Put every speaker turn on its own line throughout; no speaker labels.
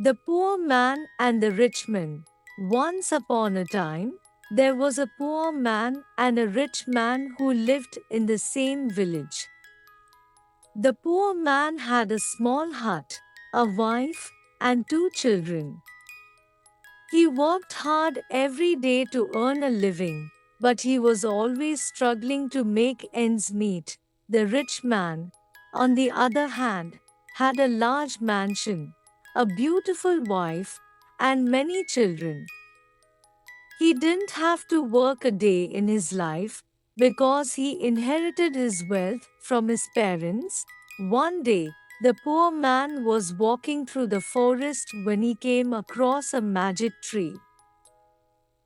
The Poor Man and the Rich Man. Once upon a time, there was a poor man and a rich man who lived in the same village. The poor man had a small hut, a wife, and 2 children. He worked hard every day to earn a living, but he was always struggling to make ends meet. The rich man, on the other hand, had a large mansion, a beautiful wife, and many children. He didn't have to work a day in his life because he inherited his wealth from his parents. One day, the poor man was walking through the forest when he came across a magic tree.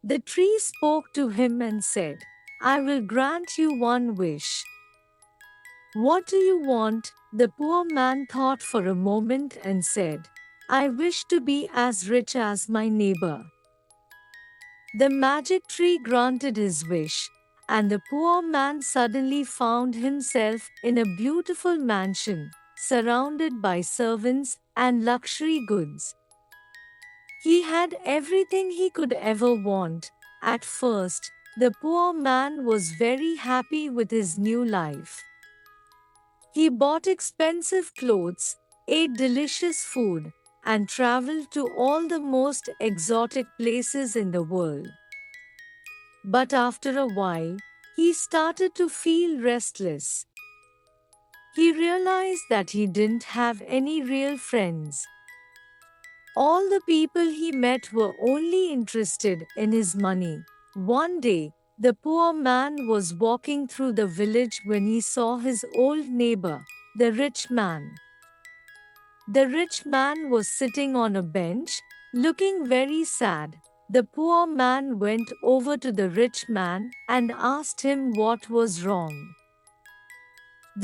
The tree spoke to him and said, "I will grant you one wish." "What do you want?" The poor man thought for a moment and said, "I wish to be as rich as my neighbor." The magic tree granted his wish, and the poor man suddenly found himself in a beautiful mansion, surrounded by servants and luxury goods. He had everything he could ever want. At first, the poor man was very happy with his new life. He bought expensive clothes, ate delicious food, and traveled to all the most exotic places in the world. But after a while, he started to feel restless. He realized that he didn't have any real friends. All the people he met were only interested in his money. One day, the poor man was walking through the village when he saw his old neighbor, the rich man. The rich man was sitting on a bench, looking very sad. The poor man went over to the rich man and asked him what was wrong.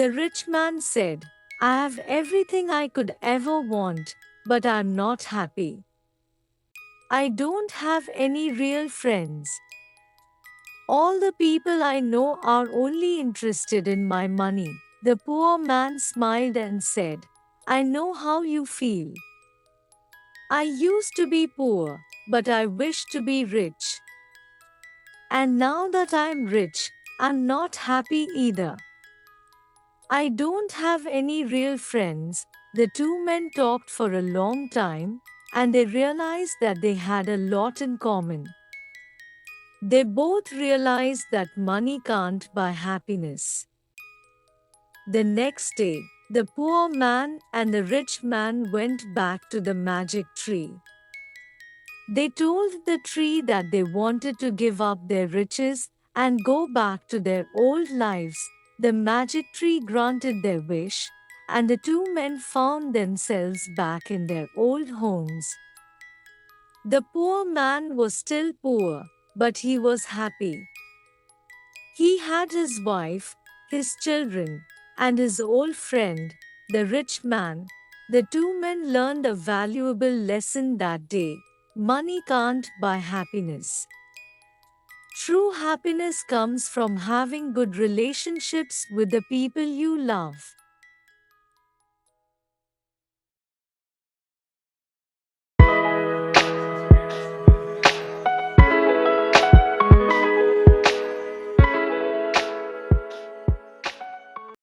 The rich man said, "I have everything I could ever want, but I'm not happy. I don't have any real friends. All the people I know are only interested in my money." The poor man smiled and said, "I know how you feel. I used to be poor, but I wish to be rich. And now that I'm rich, I'm not happy either. I don't have any real friends." The 2 men talked for a long time, and they realized that they had a lot in common. They both realized that money can't buy happiness. The next day, the poor man and the rich man went back to the magic tree. They told the tree that they wanted to give up their riches and go back to their old lives. The magic tree granted their wish, and the 2 men found themselves back in their old homes. The poor man was still poor, but he was happy. He had his wife, his children, and his old friend, the rich man. The 2 men learned a valuable lesson that day. Money can't buy happiness. True happiness comes from having good relationships with the people you love.